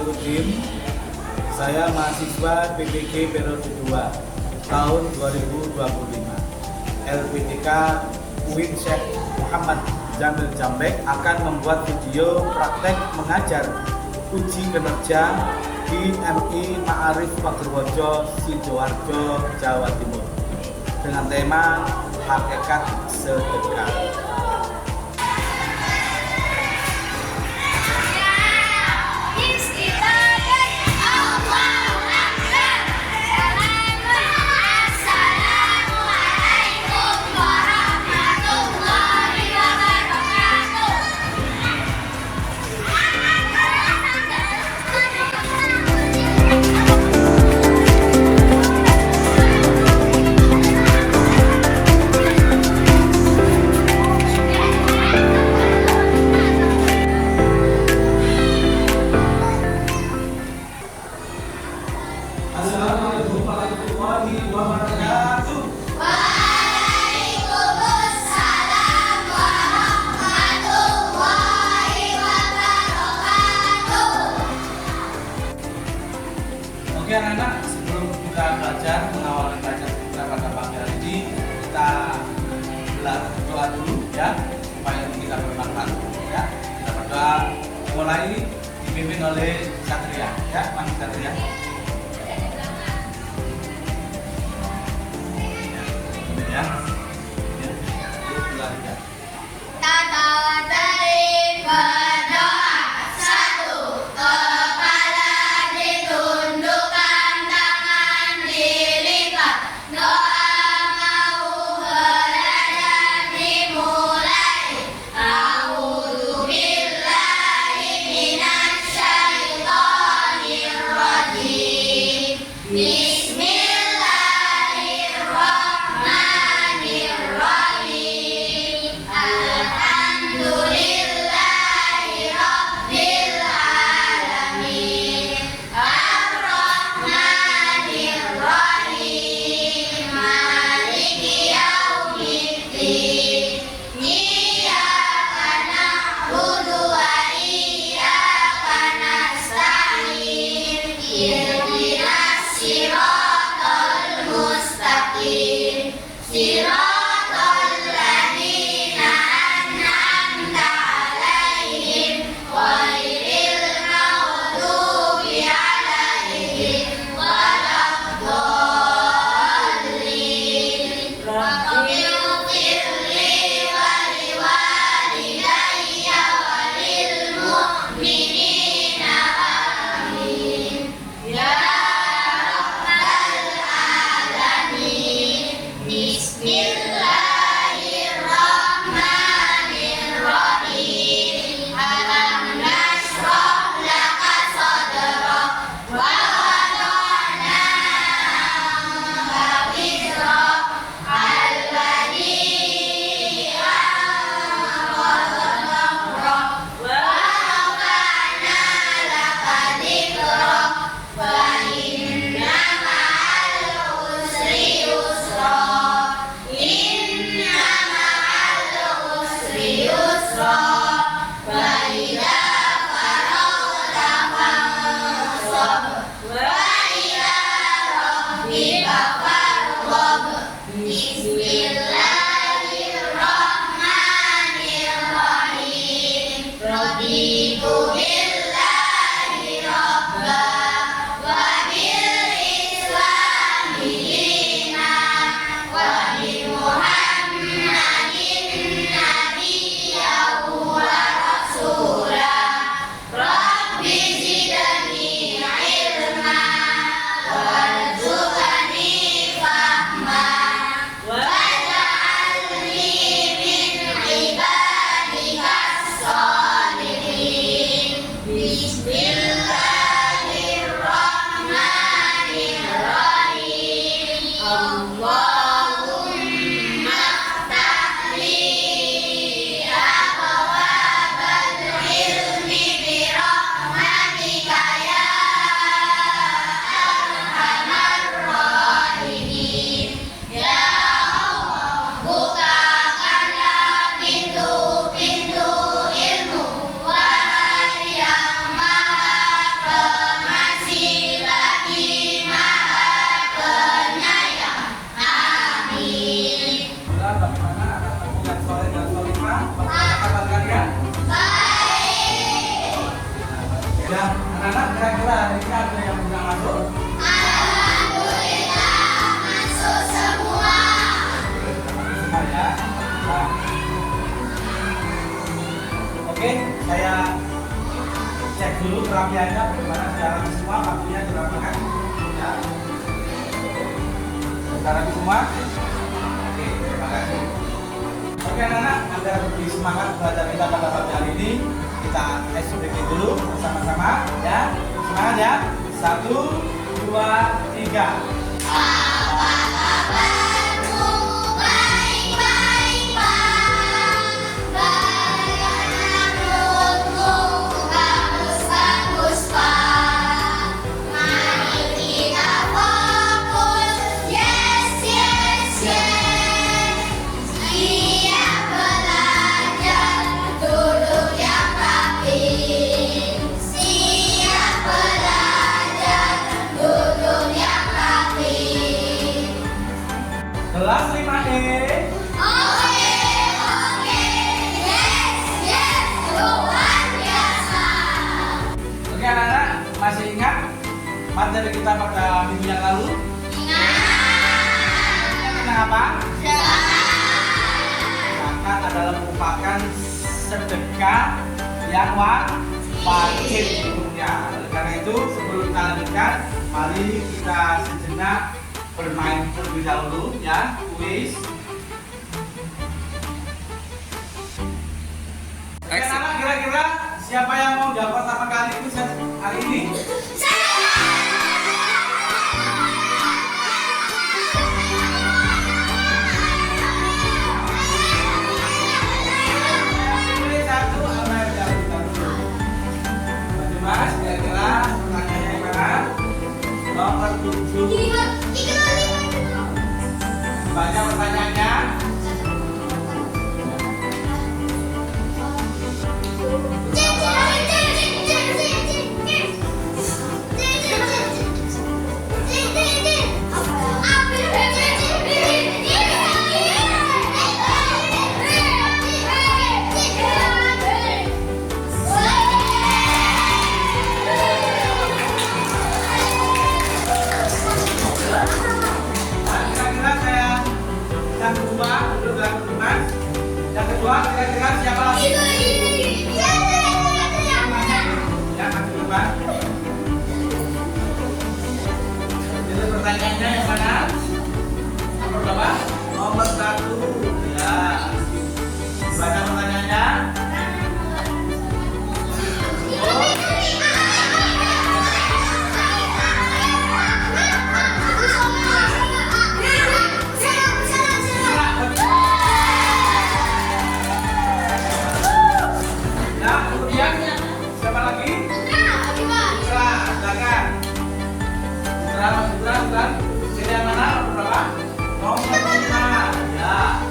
Kamarudin. Saya mahasiswa PPG periode 2 tahun 2025. LPTK UIN Syekh Muhammad Jamil Jambek akan membuat video praktek mengajar uji kinerja di MI Ma'arif Pagerwojo, Sidoarjo, Jawa Timur dengan tema Hakikat Sedekah. Assalamualaikum warahmatullahi wabarakatuh. Waalaikumsalam warahmatullahi wabarakatuh. Oke anak-anak, sebelum kita belajar mengawali belajar kita pada pagi hari ini, kita berdoa dulu ya, supaya kita bermanfaat ya. Kita berdoa mulai dipimpin oleh Satria ya, Mas Satria. Ya. Tatawatain berdoa. 1. Kepala ditundukkan, tangan dilipat. Doa mau belajar dimulai. A'udzubillahi minasyaitonir rajim. Oke, saya cek dulu kerapiannya bagaimana sudah rapi semua, waktunya dirapikan. Ya. Sudah rapi semua. Oke, terima kasih. Oke anak-anak, agar lebih semangat belajar kita pada pagi hari ini, kita SOP dulu bersama-sama ya. Semangat ya. 1, 2, 3. Kelas 5E. Oke anak-anak, masih ingat materi kita pada minggu yang lalu? Ingat tentang apa? Zakat adalah merupakan sedekah yang wajib hukumnya. Oleh karena itu, sebelum kita lanjutkan, mari kita sejenak bermain terlebih dahulu ya, kuis. Oke anak, kira-kira siapa yang mau jawab pertama kali kuis hari ini? Pilih satu, apa yang jawab dulu? Maju Mas, kira-kira pertanyaannya yang mana? Nomor 7. Baca pertanyaannya. Yang kedua, kira-kira siapa lagi? Ya, masih berubah. Jadi pertanyaannya yang mana? Nomor berapa? Nomor 1. Ya. Baca pertanyaannya. Siapa lagi? Putra, silakan. Putra. Jadi yang mana? Nomor berapa? Nomor 5. Ya.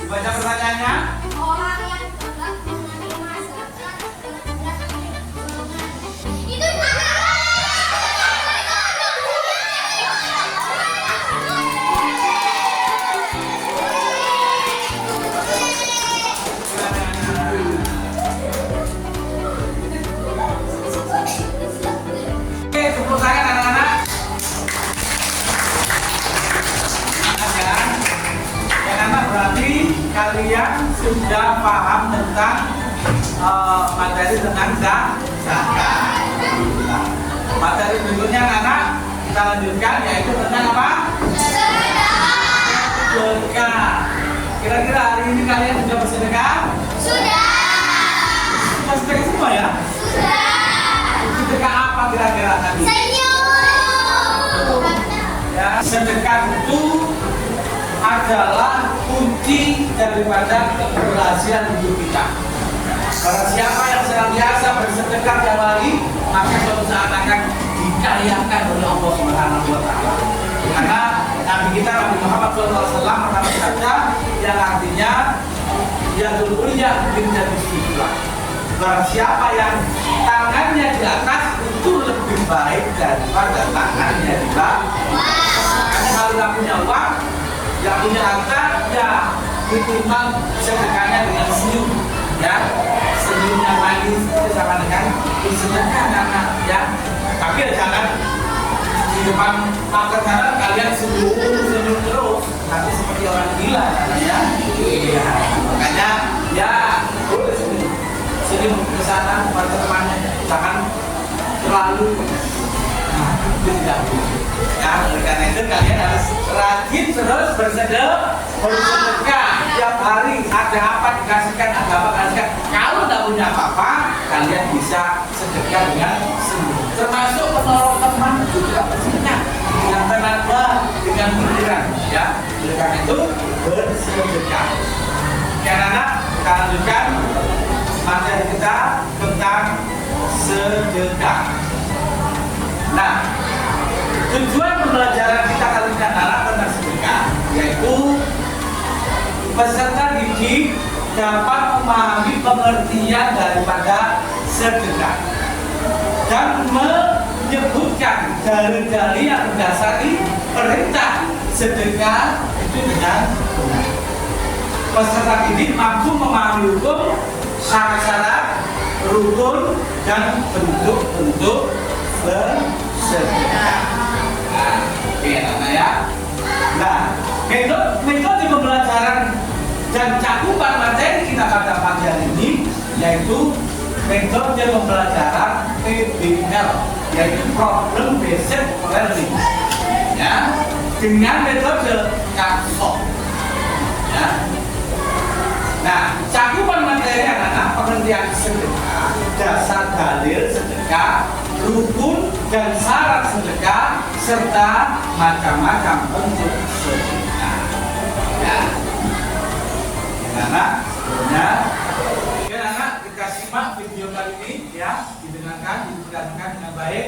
Baca pertanyaannya. Orang yang tegak menerima zakat itu Tepuk tangan anak-anak. Anak-anak berarti kalian sudah paham tentang materi tentang zakat. Materi berikutnya anak-anak kita lanjutkan yaitu tentang apa? Sedekah. Kira-kira hari ini kalian sudah bersedekah? sudah Sedekah semua ya? Sedekah apa kira-kira tadi? Ya, sedekah itu adalah kunci daripada keberhasilan hidup kita. Karena siapa yang senantiasa bersedekah tiap hari, maka suatu saat akan dikayakan oleh Allah Subhanahu wa Ta'ala. Karena Nabi kita Nabi Muhammad SAW pernah bersabda yang artinya yang dulunya menjadi sifat. Barang siapa yang tangannya di atas itu lebih baik daripada tangannya di bawah. Makanya kalau nggak punya uang, yang punya harta, ya minimal sedekahnya dengan senyum, ya senyumnya manis itu sama dengan sedekah anak-anak, ya. Tapi ya jangan di depan market sana kalian senyum terus, nanti seperti orang gila, ya. Makanya ya boleh terlalu nah, itu tidak boleh. Ya, oleh karena itu kalian harus rajin terus bersedekah tiap hari. Ada apa dikasihkan, ada apa dikasihkan. Kalau tidak punya apa-apa, kalian bisa sedekah dengan sendiri. Termasuk menolong teman juga pastinya dengan tenaga, dengan pikiran. Ya, oleh karena itu bersedekah. Ya, anak, kita lanjutkan materi kita tentang sedekah. Nah, tujuan pembelajaran kita kali ini adalah tentang sedekah, yaitu peserta didik dapat memahami pengertian daripada sedekah dan menyebutkan dalil-dalil yang mendasari perintah sedekah itu dengan benar. Peserta didik mampu memahami hukum, syarat-syarat, rukun, dan bentuk-bentuk bersedekah. Nah, oke, anak ya. Nah, metode pembelajaran dan cakupan materi kita pada pagi hari ini yaitu metode pembelajaran PBL, yaitu Problem Based Learning. Ya, dengan metode kapsok. Ya. Nah, cakupan materi anak-anak pengertian sedekah, dasar dalil sedekah, rukun dan syarat sedekah, serta macam-macam bentuk sedekah. Ya, anak, sebelumnya, ya anak kita simak video kali ini ya, didengarkan, diperhatikan dengan baik.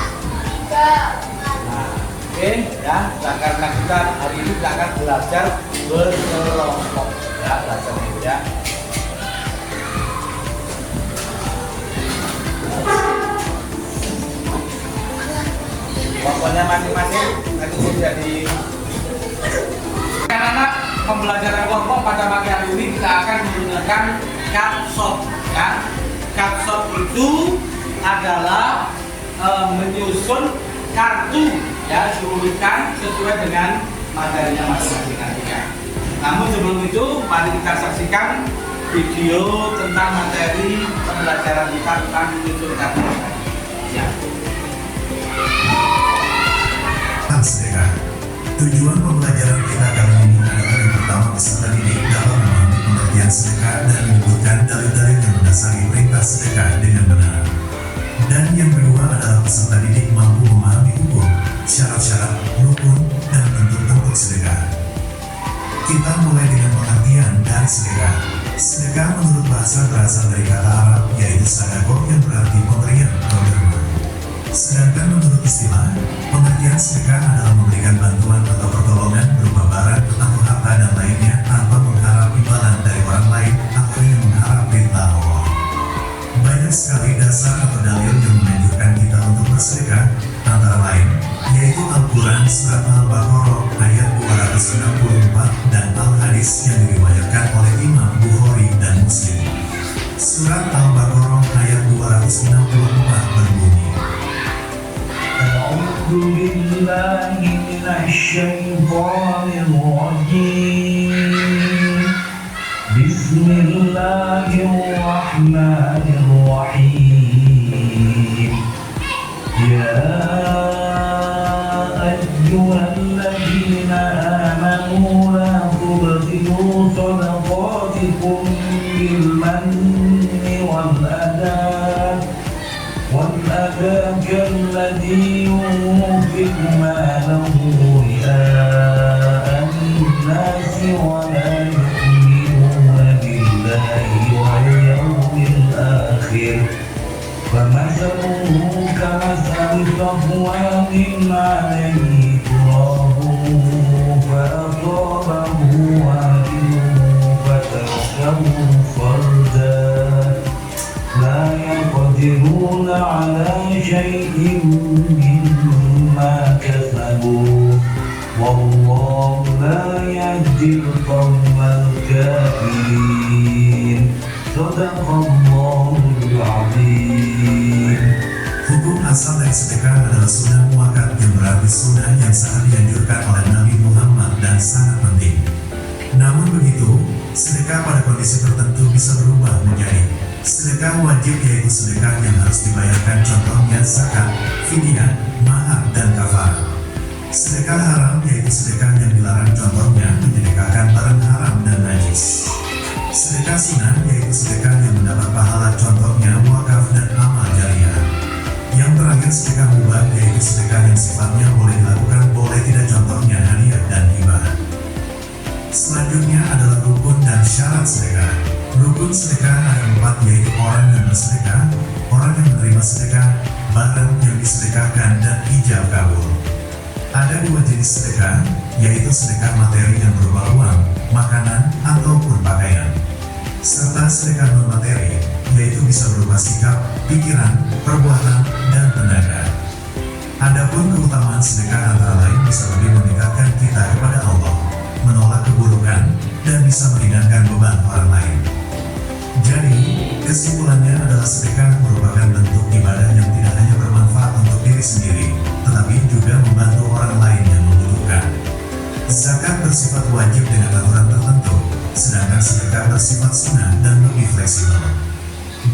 Nah, oke ya, karena kita hari ini kita akan belajar berkelompok ya, belajarnya itu ya. Pokoknya masing-masing nanti jadi anak-anak. Pembelajaran kelompok pada pagi hari ini kita akan menggunakan cardshot ya. Cardshot itu adalah menyusun kartu ya, diurutkan sesuai dengan materinya masing-masing nantinya. Namun sebelum itu mari kita saksikan video tentang materi pembelajaran kita tentang menyusun kartu ya. Sedekah. Tujuan pembelajaran kita kali ini adalah yang pertama peserta didik dalam memahami pengertian sedekah dan menyebutkan dalil-dalil yang mendasari perintah sedekah dengan benar. Dan yang kedua adalah peserta didik mampu memahami hukum, syarat-syarat, rukun, dan bentuk-bentuk sedekah. Kita mulai dengan pengertian dari sedekah. Sedekah menurut bahasa berasal dari kata Arab yaitu sadaqah yang berarti pemberian atau derma. Sedangkan menurut istilah, pengertian sedekah adalah memberikan bantuan atau pertolongan berupa barang atau harta dan lainnya tanpa mengharap imbalan dari orang lain atau yang mengharap perintah Allah. Banyak sekali dasar atau dalil yang menganjurkan kita untuk bersedekah, antara lain yaitu Al-Quran surat Al-Baqarah ayat 264 dan Al-Hadis yang diriwayatkan oleh Imam Bukhari dan Muslim. Surat Al-Baqarah ayat 264 berbunyi, أعوذ بالله من الشيطان الرجيم بسم الله الرحمن الرحيم يا أيها الذين آمنوا لا تبطلوا صدقاتكم بالمن والأذى كالذي ينفق ماله رئاء الناس ولا يؤمنون بالله واليوم الآخر فمثله كمثل صفوان عليه تراب فأصابه وابل فتركه صلدا لا يقدرون على شيء مما كسبوا والله لا يهدي القوم الكافرين صدق الله العظيم. Hukum asal dari sedekah adalah sunnah muakkad yang berarti sunnah yang sangat dianjurkan oleh Nabi Muhammad dan sangat penting. Namun begitu, sedekah pada kondisi tertentu bisa berubah menjadi sedekah wajib yaitu sedekah yang harus dibayarkan, contohnya zakat, fidyah, mahar, dan kafarah. Sedekah haram yaitu sedekah yang dilarang, contohnya menyedekahkan barang haram dan najis. Sedekah sunnah yaitu sedekah yang mendapat pahala, contohnya wakaf dan amal jariah. Yang terakhir sedekah mubah yaitu sedekah yang sifatnya boleh dilakukan, boleh tidak, contohnya hadiah dan hibah. Selanjutnya adalah rukun dan syarat sedekah. Rukun sedekah ada 4 yaitu orang yang bersedekah, orang yang menerima sedekah, barang yang disedekahkan, dan ijab kabul. Ada 2 jenis sedekah, yaitu sedekah materi yang berupa uang, makanan, ataupun pakaian. Serta sedekah non materi, yaitu bisa berupa sikap, pikiran, perbuatan, dan tenaga. Adapun keutamaan sedekah antara lain bisa lebih mendekatkan kita kepada Allah, menolak keburukan, dan bisa meringankan beban orang lain. Jadi, kesimpulannya adalah sedekah merupakan bentuk ibadah yang tidak hanya bermanfaat untuk diri sendiri, tetapi juga membantu orang lain Zakat bersifat wajib dengan aturan tertentu, sedangkan sedekah bersifat sunnah dan lebih fleksibel.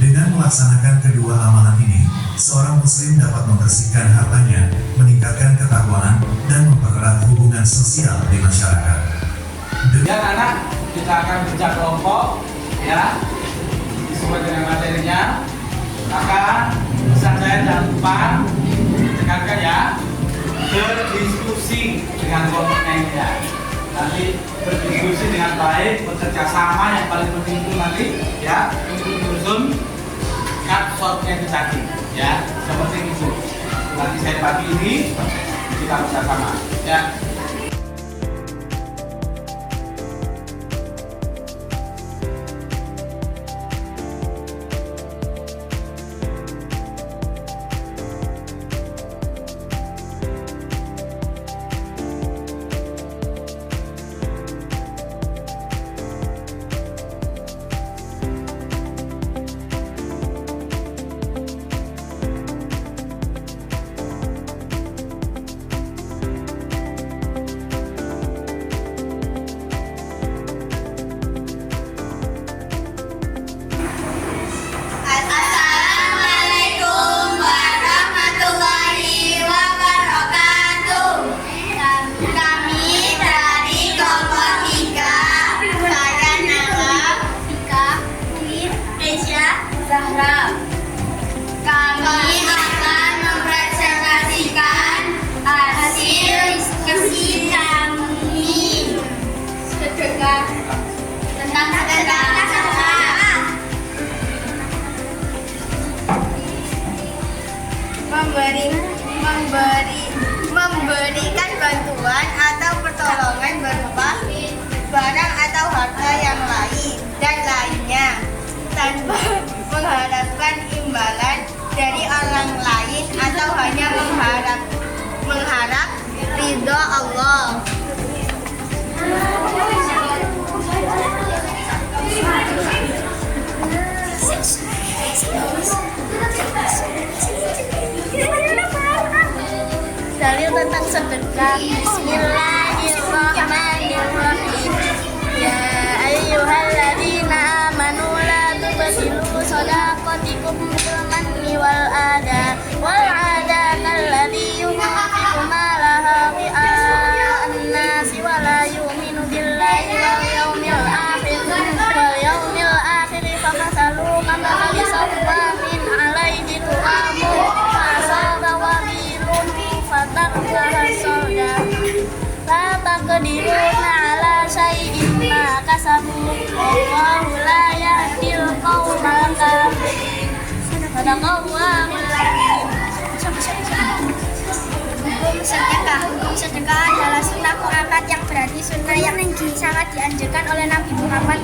Dengan melaksanakan kedua amalan ini, seorang muslim dapat membersihkan hartanya, meningkatkan ketakwaan, dan mempererat hubungan sosial di masyarakat. Ya anak, kita akan baca kelompok ya sesuai dengan materinya. Maka pesan saya jangan lupa tekankan ya, berdiskusi dengan kelompoknya ini ya. Nanti berdiskusi dengan baik, bekerja sama yang paling penting itu nanti ya untuk menyusun shotnya itu tadi ya. Yang penting itu nanti saya pagi ini kita bersama ya. Assalamualaikum warahmatullahi wabarakatuh. Kami dari kelompok 3. Saya Nala, Tika, Uir, Resya, Zahra. Kami akan mempresentasikan hasil diskusi kami tentang sedekah. Memberikan bantuan atau pertolongan berupa barang atau harta yang lain dan lainnya tanpa mengharapkan imbalan dari orang lain atau hanya mengharap ridho Allah. Dalil tentang sedekah. Bismillahirrahmanirrahim. Ya ayyuhalladzina amanu la tubtilu shadaqatikum bil manni wal adha kalladzi yunfiqu malaha ri'a'an nasi wa la yu'minu billahi wal yawmil akhir famathalu kamathali sawwamin 'alaihi tu'amu fasada wabilun fatarkahasoda la taqdiruna 'ala syai'in ma kasabu wallahu la yahdil qaumal kafirin. Sadaqallahul azim. Hukum sedekah adalah sunnah muakkad yang berarti sunnah yang sangat dianjurkan oleh Nabi Muhammad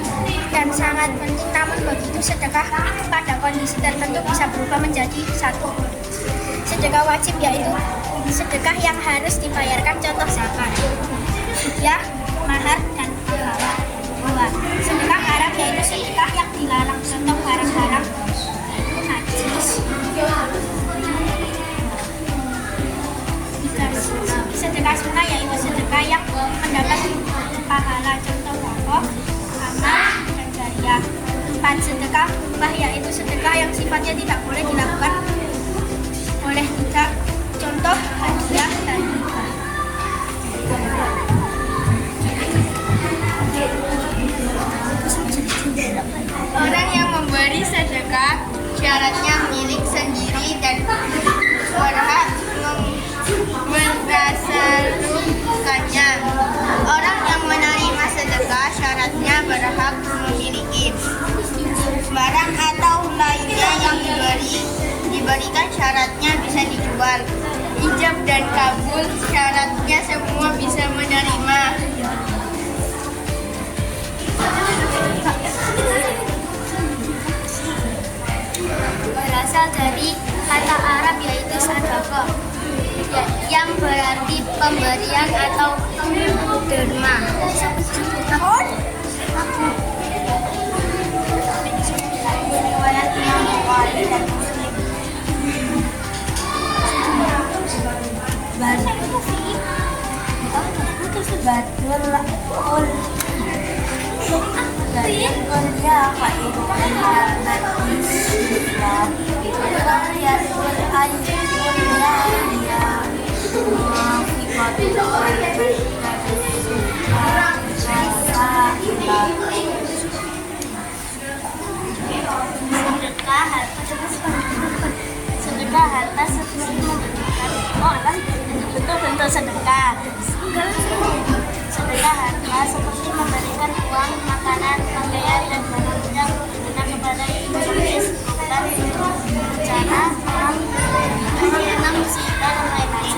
dan sangat penting. Namun begitu sedekah pada kondisi tertentu bisa berubah menjadi satu. Sedekah wajib yaitu sedekah yang harus dibayarkan, contoh zakat, fidyah, mahar, dan kafaraah. 2. Sedekah haram yaitu sedekah yang dilarang, contoh barang-barang yaitu najis. Sedekah sunnah yaitu sedekah yang mendapat pahala, contoh wakaf, amal, dan jariyah. 4. Sedekah mubah yaitu sedekah yang sifatnya tidak boleh dilakukan oleh kita, contoh hadiah dan hibah. Orang yang memberi sedekah syaratnya milik sendiri dan berhak mendasalumkannya. Orang yang menerima sedekah syaratnya berhak memiliki barang atau lainnya yang diberikan, syaratnya bisa dijual. Ijab dan kabul syaratnya semua bisa menerima. Berasal dari kata Arab yaitu sadaqah, yang berarti pemberian atau derma. Riwayat Imam Bukhari dan Muslim. Badul kuliah apa itu sedekah harta seperti memberikan betul bentuk sedekah. Sedekah harta seperti memberikan uang, makanan, pakaian, dan barang yang berguna kepada ibu dan bencana, alam, musibah, dan lain-lain.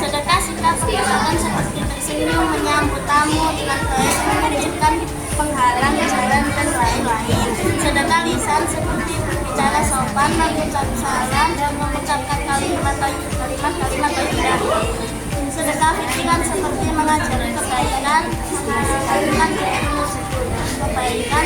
Sedekah sikap perbuatan seperti tersenyum, menyambut tamu dengan baik, mengerjakan penghalang jalan, dan lain-lain. Sedekah lisan seperti berbicara sopan, mengucap salam, dan mengucapkan kalimat thayyibah. Sedekah pikiran seperti mengajari kebaikan, menghasilkan kebaikan,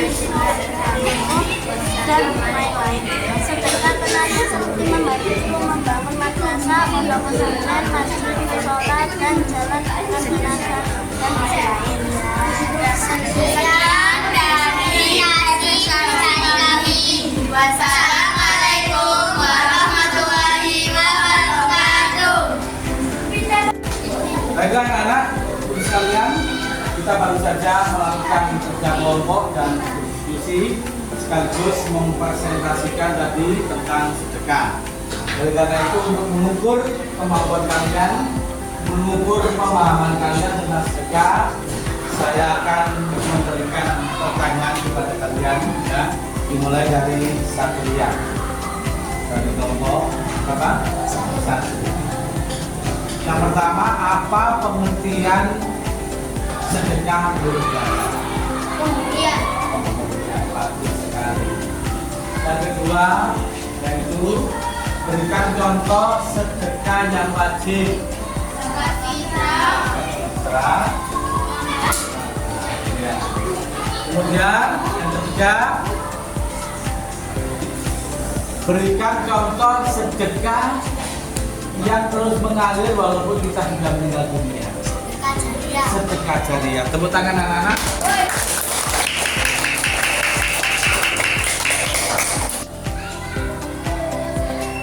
dan lain-lain. Sedekah tenaga seperti membantu membangun madrasah, membangun pesantren, masjid, musola, dan jalan dengan tenaga dan lain-lain. Sekian dari kami. Wassalamualaikum warahmatullahi wabarakatuh. Baiklah anak-anak sekalian, kita baru saja melakukan kerja kelompok dan diskusi sekaligus mempresentasikan tadi tentang sedekah. Oleh karena itu, untuk mengukur kemampuan kalian, mengukur pemahaman kalian tentang sedekah, saya akan memberikan pertanyaan kepada kalian, ya, dimulai dari Satria, dari kelompok apa? Satu. Yang pertama, apa pengertian sedekah menurut kalian? Kemudian Bagus sekali. Yang kedua, yaitu berikan contoh sedekah yang wajib. Fitrah. Ya. Kemudian yang ketiga, berikan contoh sedekah yang terus mengalir walaupun kita sudah meninggal dunia. Sedekah jariah. Tepuk tangan anak-anak.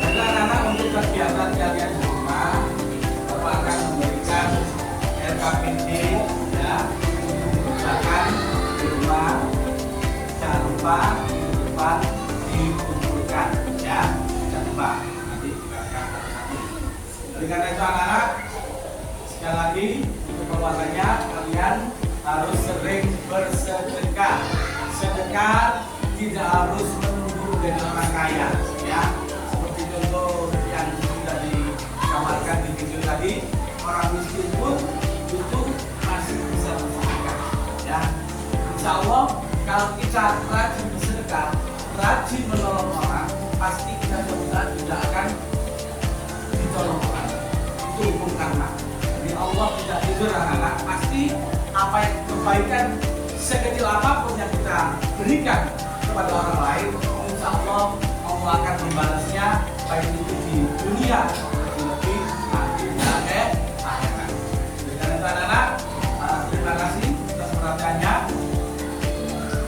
Baiklah anak-anak, untuk kegiatan kalian di rumah, Bapak akan memberikan RKPD, ya, misalkan di rumah. Jangan lupa di depan dikumpulkan, ya, jangan lupa. Oleh karena itu anak-anak, sekali lagi untuk pembahasannya, kalian harus sering bersedekah. Sedekah tidak harus menunggu menjadi orang kaya, ya. Seperti contoh yang sudah ditawarkan di video tadi, orang miskin pun itu masih bisa bersedekah, ya. Insya Allah kalau kita rajin bersedekah, rajin menolong orang, pasti kita tidak akan ditolong orang. Itu hukum karma. Jadi Allah tidak tidur anak-anak, pasti apa yang kebaikan sekecil apapun yang kita berikan kepada orang lain, insya Allah Allah akan membalasnya, baik itu di dunia lebih nanti di akhirat. Dengan itu anak-anak, terima kasih atas perhatiannya.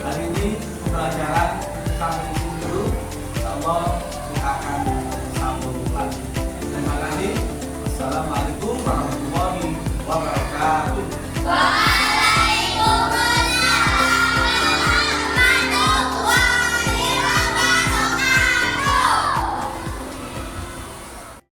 Hari ini pembelajaran sampai di sini dulu. Insya Allah kita akan